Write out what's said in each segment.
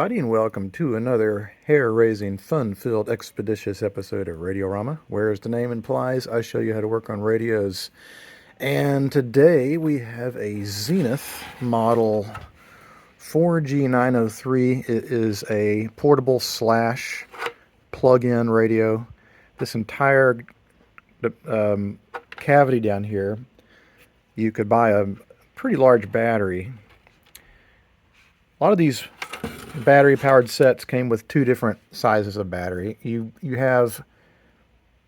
everybody, and welcome to another hair-raising, fun-filled, expeditious episode of Radiorama, where, as the name implies, I show you how to work on radios. And today we have a Zenith model 4G903. It is a portable slash plug-in radio. This entire cavity down here, you could buy a pretty large battery. A lot of these battery-powered sets came with two different sizes of battery. You have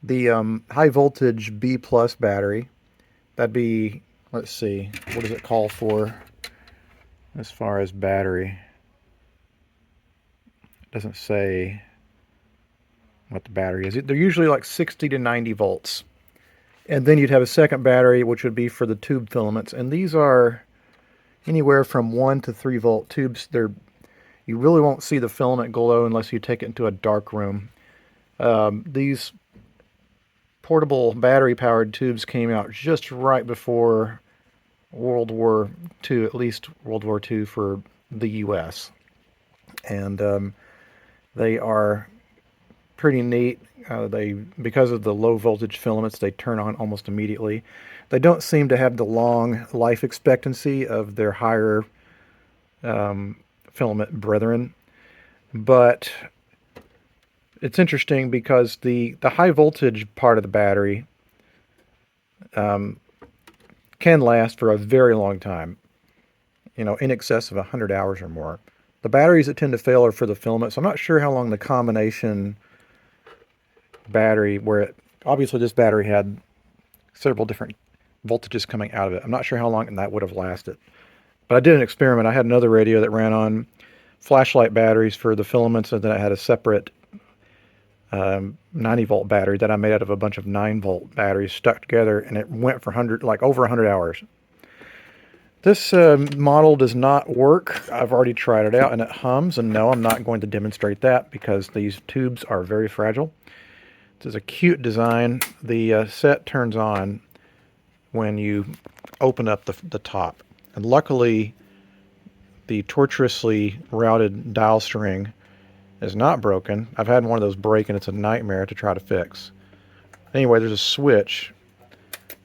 the high voltage B plus battery. That'd be, let's see, what does it call for as far as battery? It doesn't say what the battery is. They're usually like 60 to 90 volts. And then you'd have a second battery, which would be for the tube filaments. And these are anywhere from 1 to 3 volt tubes. You really won't see the filament glow unless you take it into a dark room. These portable battery-powered tubes came out just right before World War II, at least World War II for the U.S. And they are pretty neat. Because of the low voltage filaments, they turn on almost immediately. They don't seem to have the long life expectancy of their higher filament brethren, but it's interesting because the high voltage part of the battery can last for a very long time, in excess of 100 hours or more. The batteries that tend to fail are for the filaments. I'm not sure how long the combination battery, obviously this battery had several different voltages coming out of it. I'm not sure how long that would have lasted. But I did an experiment. I had another radio that ran on flashlight batteries for the filaments, and then I had a separate 90 volt battery that I made out of a bunch of 9 volt batteries stuck together, and it went for over 100 hours. This model does not work. I've already tried it out, and it hums, and no, I'm not going to demonstrate that because these tubes are very fragile. This is a cute design. The set turns on when you open up the top. And luckily, the tortuously routed dial string is not broken. I've had one of those break, and it's a nightmare to try to fix. Anyway, there's a switch.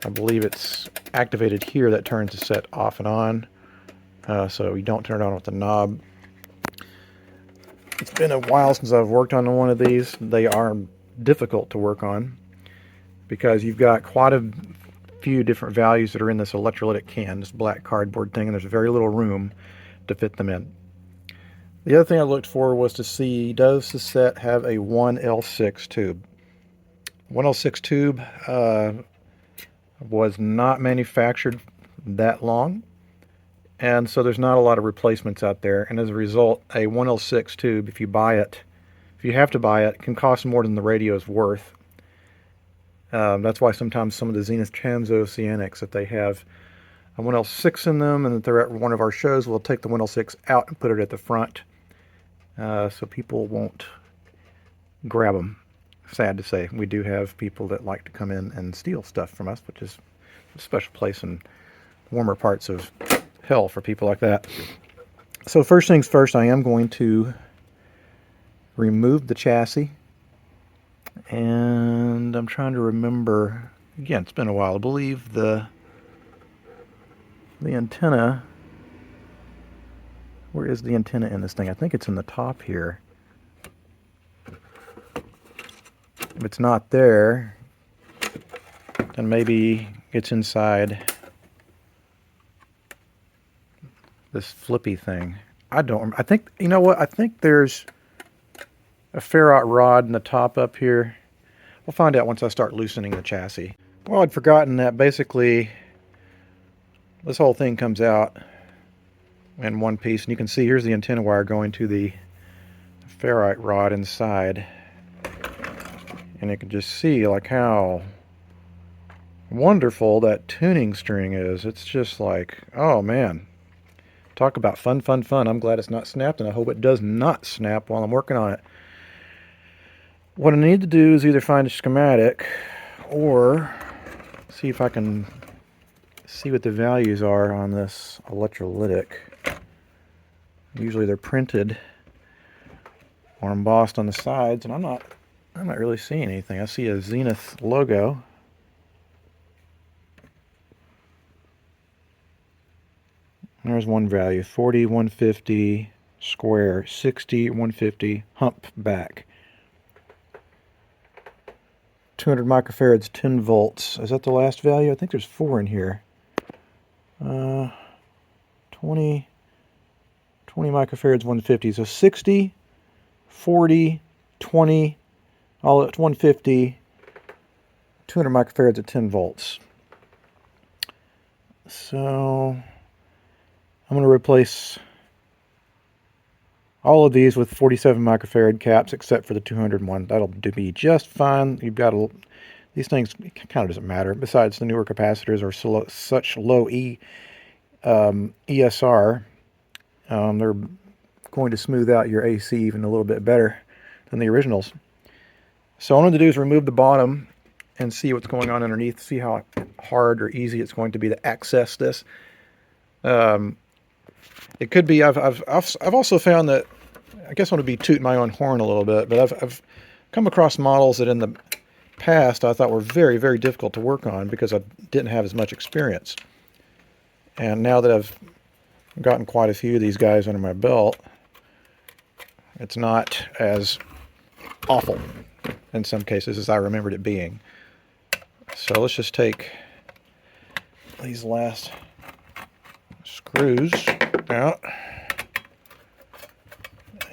I believe it's activated here that turns the set off and on. So you don't turn it on with the knob. It's been a while since I've worked on one of these. They are difficult to work on because you've got quite a few different values that are in this electrolytic can, this black cardboard thing, and there's very little room to fit them in. The other thing I looked for was to see, does the set have a 1L6 tube? 1L6 tube was not manufactured that long, and so there's not a lot of replacements out there, and as a result, a 1L6 tube, if you have to buy it, can cost more than the radio is worth. That's why sometimes some of the Zenith transoceanics, if they have a 1L6 in them and that they're at one of our shows, we'll take the 1L6 out and put it at the front so people won't grab them. Sad to say, we do have people that like to come in and steal stuff from us, which is a special place in warmer parts of hell for people like that. So first things first, I am going to remove the chassis. And I'm trying to remember, again, it's been a while. I believe the antenna, where is the antenna in this thing? I think it's in the top here. If it's not there, then maybe it's inside this flippy thing. I think, you know what? I think there's a ferrite rod in the top up here. We'll find out once I start loosening the chassis. Well, I'd forgotten that basically this whole thing comes out in one piece, and you can see here's the antenna wire going to the ferrite rod inside, and you can just see like how wonderful that tuning string is. It's just like, oh man, talk about fun, fun, fun. I'm glad it's not snapped, and I hope it does not snap while I'm working on it. What I need to do is either find a schematic or see if I can see what the values are on this electrolytic. Usually they're printed or embossed on the sides, and I'm not really seeing anything. I see a Zenith logo. There's one value, 40, 150, square, 60, 150, hump back. 200 microfarads, 10 volts. Is that the last value? I think there's 4 in here. 20 microfarads, 150. So 60, 40, 20, all at 150, 200 microfarads at 10 volts. So I'm going to replace all of these with 47 microfarad caps except for the 201. That'll do me just fine. You've got these things kind of doesn't matter. Besides, the newer capacitors are such low ESR. They're going to smooth out your AC even a little bit better than the originals. So all I want to do is remove the bottom and see what's going on underneath, see how hard or easy it's going to be to access this. It could be, I've also found that, I guess I want to be tooting my own horn a little bit, but I've come across models that in the past I thought were very, very difficult to work on because I didn't have as much experience. And now that I've gotten quite a few of these guys under my belt, it's not as awful in some cases as I remembered it being. So let's just take these last screws out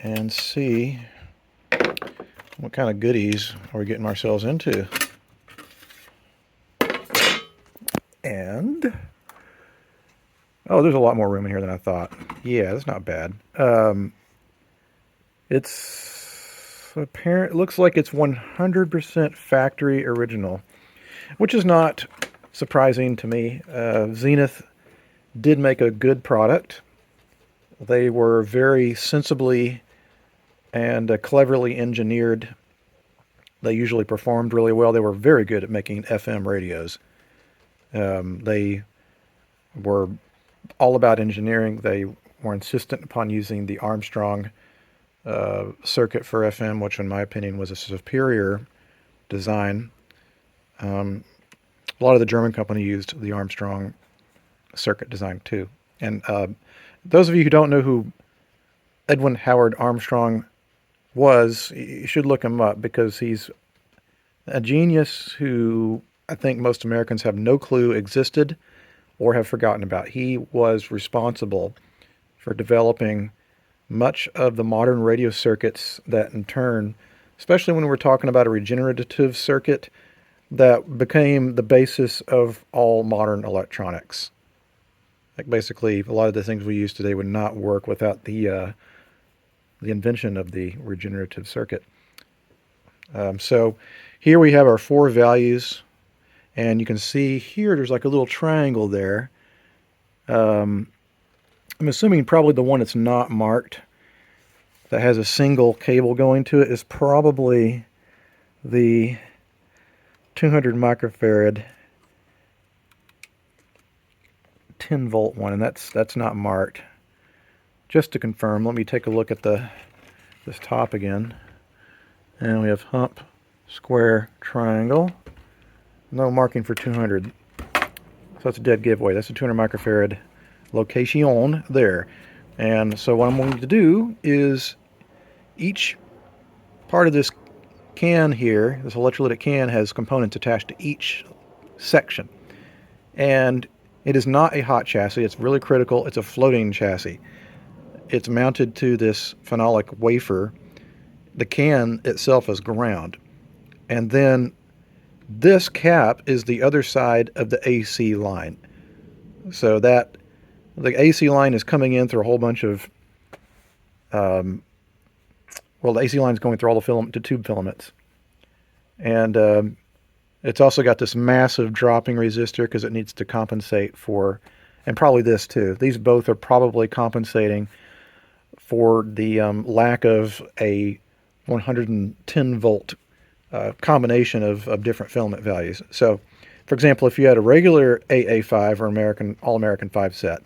and see what kind of goodies are we getting ourselves into. And oh, there's a lot more room in here than I thought. Yeah, that's not bad. It's apparent. It looks like it's 100% factory original, which is not surprising to me. Zenith did make a good product. They were very sensibly and cleverly engineered. They usually performed really well. They were very good at making FM radios. They were all about engineering. They were insistent upon using the Armstrong circuit for FM, which in my opinion was a superior design. A lot of the German company used the Armstrong circuit design too. And those of you who don't know who Edwin Howard Armstrong was, you should look him up because he's a genius who I think most Americans have no clue existed or have forgotten about. He was responsible for developing much of the modern radio circuits that in turn, especially when we're talking about a regenerative circuit, that became the basis of all modern electronics. Like basically, a lot of the things we use today would not work without the invention of the regenerative circuit. So here we have our 4 values, and you can see here there's like a little triangle there. I'm assuming probably the one that's not marked, that has a single cable going to it, is probably the 200 microfarad 10 volt one, and that's not marked. Just to confirm, let me take a look at this top again. And we have hump, square, triangle. No marking for 200. So that's a dead giveaway. That's a 200 microfarad location there. And so what I'm going to do is each part of this can here, this electrolytic can, has components attached to each section. And it is not a hot chassis. It's really critical. It's a floating chassis. It's mounted to this phenolic wafer. The can itself is ground. And then this cap is the other side of the AC line. So that the AC line is coming in through a whole bunch of, the AC line is going through all the tube filaments. And it's also got this massive dropping resistor because it needs to compensate for, and probably this too. These both are probably compensating for the lack of a 110 volt combination of different filament values. So, for example, if you had a regular AA5 or All-American 5 set,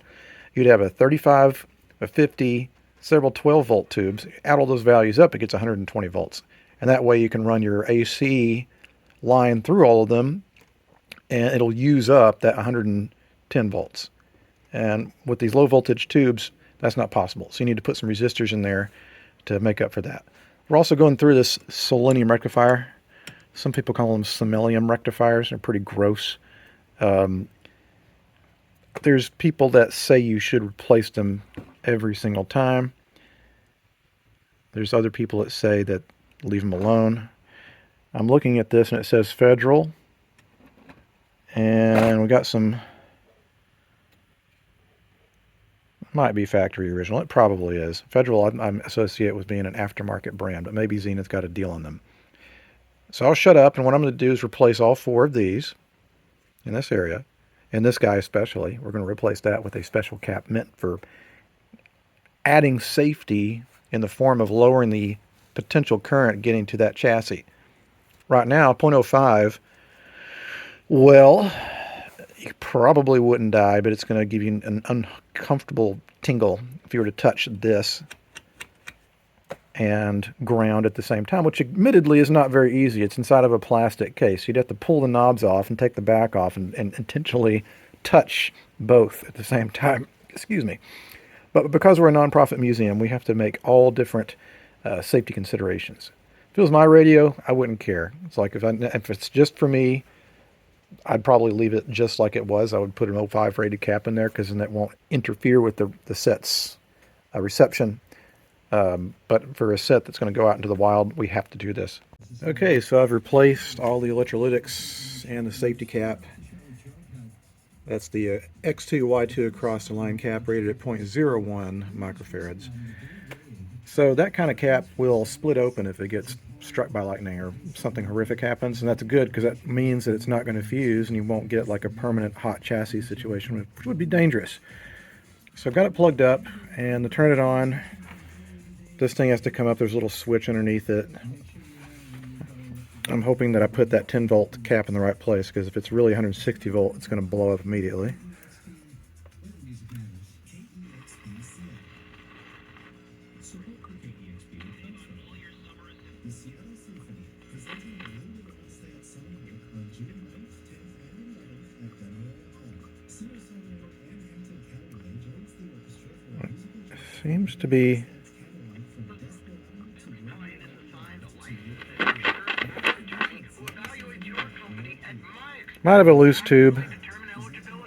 you'd have a 35, a 50, several 12-volt tubes. Add all those values up, it gets 120 volts. And that way you can run your AC line through all of them, and it'll use up that 110 volts. And with these low voltage tubes, that's not possible. So you need to put some resistors in there to make up for that. We're also going through this selenium rectifier. Some people call them samelium rectifiers. They're pretty gross. There's people that say you should replace them every single time. There's other people that say that leave them alone. I'm looking at this and it says Federal. And we got some, might be factory original. It probably is. Federal I associate with being an aftermarket brand, but maybe Zenith got a deal on them. So I'll shut up, and what I'm going to do is replace all 4 of these in this area. And this guy especially, we're going to replace that with a special cap meant for adding safety in the form of lowering the potential current getting to that chassis. Right now, 0.05, well, you probably wouldn't die, but it's going to give you an uncomfortable tingle if you were to touch this and ground at the same time, which admittedly is not very easy. It's inside of a plastic case. You'd have to pull the knobs off and take the back off and intentionally touch both at the same time. Excuse me. But because we're a nonprofit museum, we have to make all different safety considerations. If it was my radio, I wouldn't care. It's like if it's just for me, I'd probably leave it just like it was. I would put an 05 rated cap in there because then that won't interfere with the set's reception. But for a set that's going to go out into the wild, we have to do this. Okay, so I've replaced all the electrolytics and the safety cap. That's the X2, Y2 across the line cap rated at 0.01 microfarads. So that kind of cap will split open if it gets struck by lightning or something horrific happens, and that's good because that means that it's not going to fuse and you won't get like a permanent hot chassis situation, which would be dangerous. So I've got it plugged up, and to turn it on, this thing has to come up. There's a little switch underneath it. I'm hoping that I put that 10 volt cap in the right place, because if it's really 160 volt, it's going to blow up immediately. Seems to be might have a loose tube.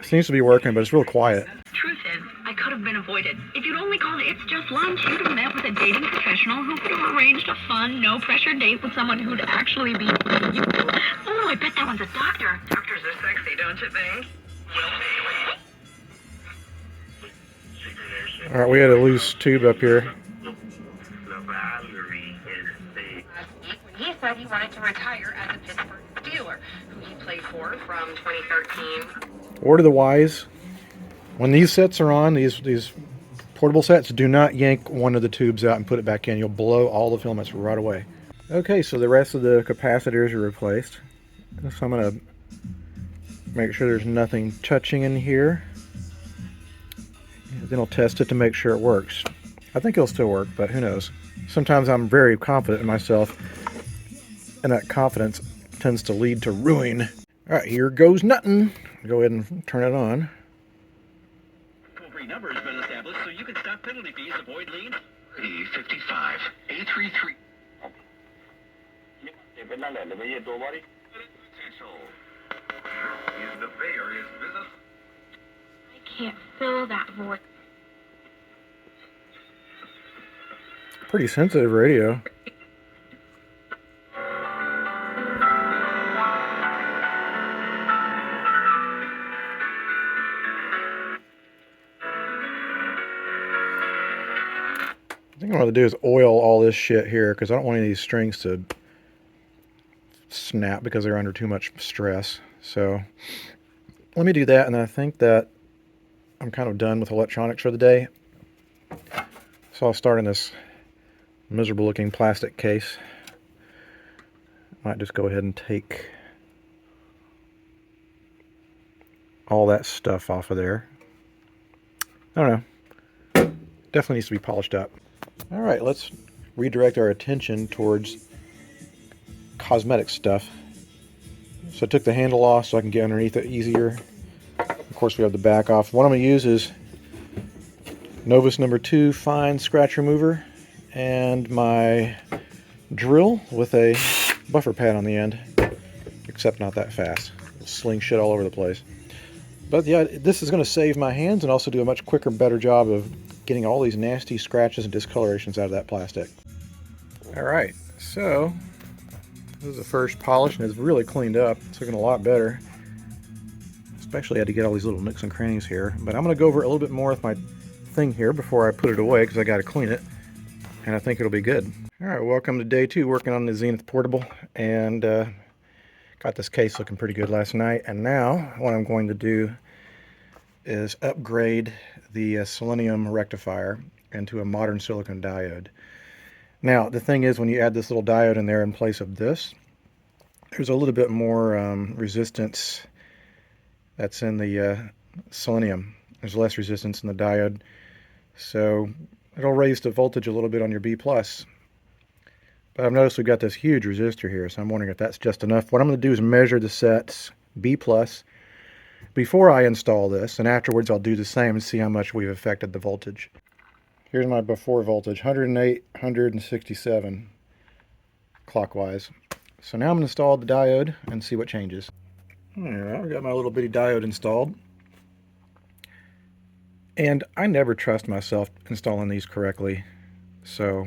Seems to be working, but it's real quiet. Truth is, I could have been avoided. If you'd only called It's Just Lunch, you'd have met with a dating professional who could have arranged a fun, no-pressure date with someone who'd actually be you. Oh, I bet that one's a doctor. Doctors are sexy, don't you think? Alright, we had a loose tube up here. He said he wanted to retire as a Pittsburgh Steeler, who he played for from 2013. Word of the wise, when these sets are on, these portable sets, do not yank one of the tubes out and put it back in. You'll blow all the filaments right away. Okay, so the rest of the capacitors are replaced. So I'm going to make sure there's nothing touching in here. Then I'll test it to make sure it works. I think it'll still work, but who knows. Sometimes I'm very confident in myself, and that confidence tends to lead to ruin. Alright, here goes nothing. Go ahead and turn it on. Toll-free number has been established so you can stop penalty fees, avoid liens. 355 833. Is the Bay Area's business? I can't fill that void. Pretty sensitive radio. I think what I'm going to do is oil all this shit here, because I don't want any of these strings to snap because they're under too much stress. So let me do that, and I think that I'm kind of done with electronics for the day. So I'll start in this miserable looking plastic case. Might just go ahead and take all that stuff off of there. I don't know. definitely needs to be polished up. All right, let's redirect our attention towards cosmetic stuff. So I took the handle off so I can get underneath it easier. Of course, we have the back off. What I'm going to use is Novus number 2 fine scratch remover and my drill with a buffer pad on the end, except not that fast. It'll sling shit all over the place. But yeah, this is going to save my hands and also do a much quicker, better job of getting all these nasty scratches and discolorations out of that plastic. Alright, so this is the first polish and it's really cleaned up. It's looking a lot better. Especially had to get all these little nooks and crannies here. But I'm going to go over it a little bit more with my thing here before I put it away because I got to clean it. And I think it'll be good. Alright, welcome to day 2 working on the Zenith Portable. And got this case looking pretty good last night. And now what I'm going to do is upgrade the selenium rectifier into a modern silicon diode. Now the thing is, when you add this little diode in there in place of this, there's a little bit more resistance that's in the selenium. There's less resistance in the diode, so it'll raise the voltage a little bit on your B+. But I've noticed we've got this huge resistor here, so I'm wondering if that's just enough. What I'm going to do is measure the sets B+ before I install this, and afterwards I'll do the same and see how much we've affected the voltage. Here's my before voltage, 108, 167 clockwise. So now I'm going to install the diode and see what changes. Alright, I've got my little bitty diode installed. And I never trust myself installing these correctly, so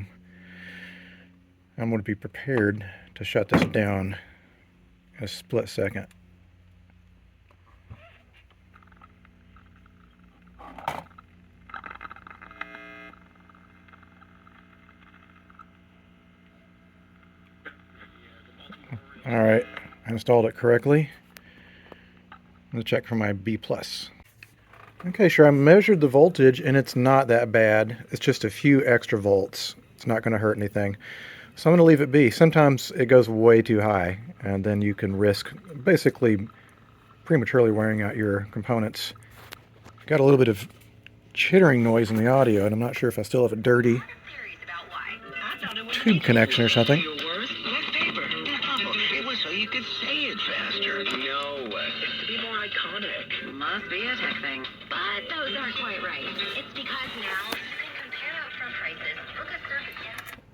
I'm going to be prepared to shut this down in a split second. Alright, I installed it correctly. I'm going to check for my B+. Okay, sure, I measured the voltage and it's not that bad. It's just a few extra volts. It's not going to hurt anything. So I'm going to leave it be. Sometimes it goes way too high and then you can risk basically prematurely wearing out your components. Got a little bit of chittering noise in the audio and I'm not sure if I still have a dirty tube connection or something. You could say it faster. No, it's to be more iconic. Must be a tech thing. But those aren't quite right. It's because now you can compare upfront prices, book a service.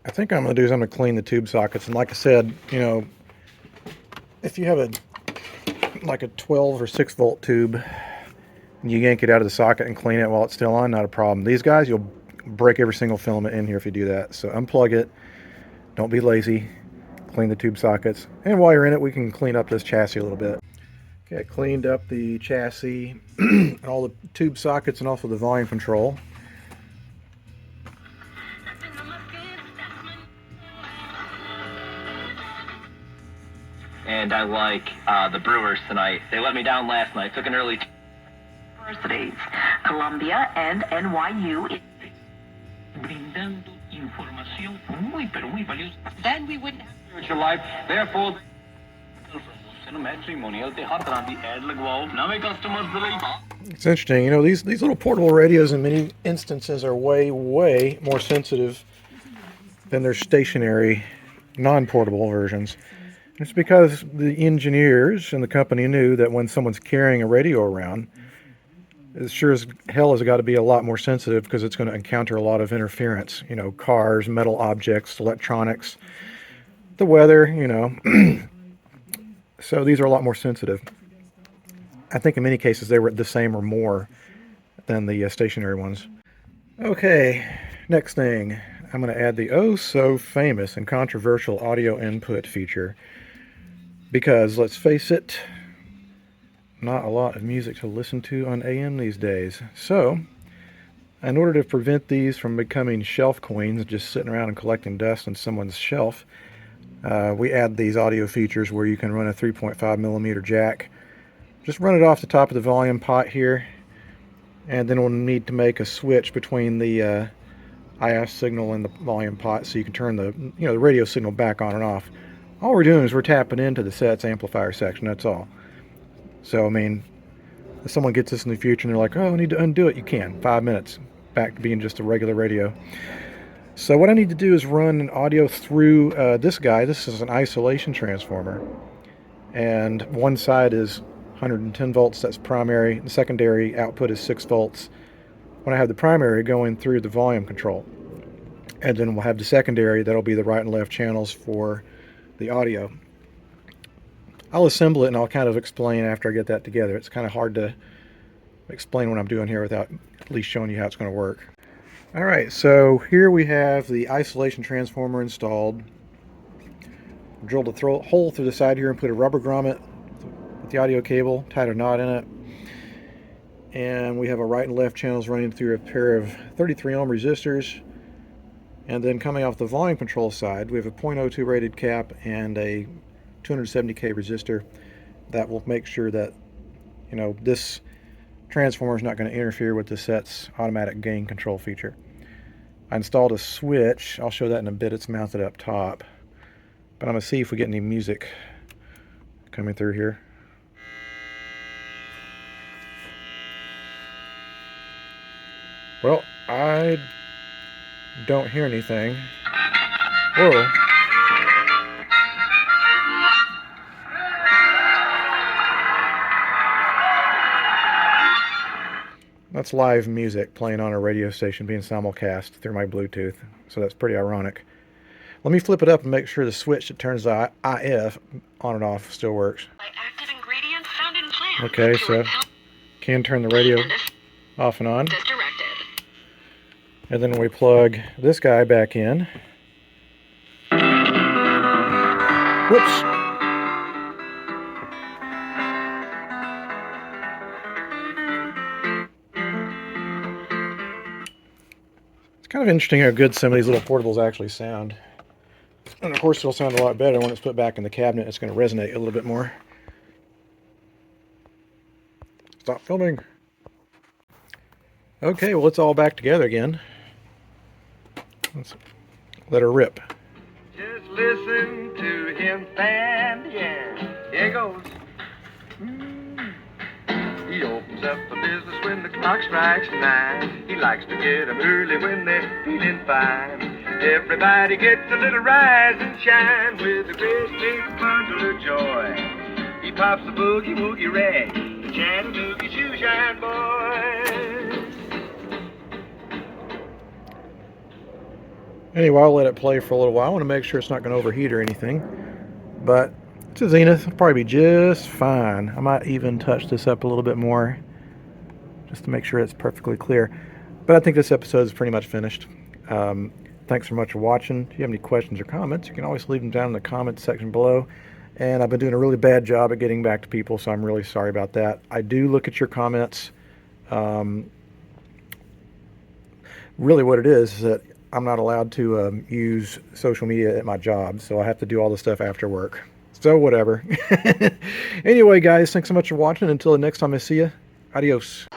I think I'm going to do is I'm going to clean the tube sockets. And like I said, you know, if you have like a 12 or 6 volt tube, and you yank it out of the socket and clean it while it's still on, not a problem. These guys, you'll break every single filament in here if you do that. So unplug it. Don't be lazy. Clean the tube sockets, and while you're in it we can clean up this chassis a little bit. Okay, I cleaned up the chassis, all the tube sockets, and also the volume control. And I like the Brewers tonight. They let me down last night. Took an early Universities, Columbia and NYU. Brindando información muy, pero muy valiosa. Then we wouldn't have spiritual life. Therefore, it's interesting, you know, these little portable radios in many instances are way more sensitive than their stationary non-portable versions. It's because the engineers and the company knew that when someone's carrying a radio around, it sure as hell has got to be a lot more sensitive because it's going to encounter a lot of interference. You know, cars, metal objects, electronics, the weather, you know. So these are a lot more sensitive. I think in many cases they were the same or more than the stationary ones. Okay, next thing. I'm going to add the oh so famous and controversial audio input feature. Because, let's face it, not a lot of music to listen to on AM these days. So, in order to prevent these from becoming shelf queens, just sitting around and collecting dust on someone's shelf, we add these audio features where you can run a 3.5 millimeter jack. Just run it off the top of the volume pot here, and then we'll need to make a switch between the IF signal and the volume pot so you can turn the the radio signal back on and off. All we're doing is we're tapping into the set's amplifier section, that's all. So, I mean, if someone gets this in the future and they're like, oh, I need to undo it, you can. 5 minutes. back to being just a regular radio. So what I need to do is run an audio through this guy. This is an isolation transformer. And one side is 110 volts, that's primary. The secondary output is 6 volts. When I have the primary going through the volume control. And then we'll have the secondary, that'll be the right and left channels for the audio. I'll assemble it and I'll kind of explain after I get that together. It's kind of hard to explain what I'm doing here without at least showing you how it's going to work. Alright, so here we have the isolation transformer installed. Drilled a hole through the side here and put a rubber grommet with the audio cable, tied a knot in it. And we have our right and left channels running through a pair of 33 ohm resistors. And then coming off the volume control side, we have a 0.02 rated cap and a 270k resistor that will make sure that, you know, this transformer is not going to interfere with the set's automatic gain control feature. I installed a switch. I'll show that in a bit. It's mounted up top. But I'm going to see if we get any music coming through here. Well, I don't hear anything. Whoa. That's live music playing on a radio station being simulcast through my Bluetooth. So that's pretty ironic. Let me flip it up and make sure the switch that turns the IF on and off still works. Active ingredients found in plant. Okay, so can turn the radio off and on. And then we plug this guy back in. Whoops. It's kind of interesting how good some of these little portables actually sound. And of course it'll sound a lot better when it's put back in the cabinet. It's going to resonate a little bit more. Stop filming. Okay, well, it's all back together again. Let's let her rip. Just listen to him stand, yeah. Here goes. He opens up the business when the clock strikes 9. He likes to get 'em early when they're feeling fine. Everybody gets a little rise and shine with a great big bundle of joy. He pops the boogie woogie rag, the Chattanooga shoe shine boy. Anyway, I'll let it play for a little while. I want to make sure it's not going to overheat or anything. But it's a Zenith. It'll probably be just fine. I might even touch this up a little bit more just to make sure it's perfectly clear. But I think this episode is pretty much finished. Thanks so much for watching. If you have any questions or comments, you can always leave them down in the comments section below. And I've been doing a really bad job at getting back to people, so I'm really sorry about that. I do look at your comments. Really what it is that I'm not allowed to use social media at my job, so I have to do all the stuff after work. So whatever. Anyway, guys, thanks so much for watching. Until the next time I see you, adios.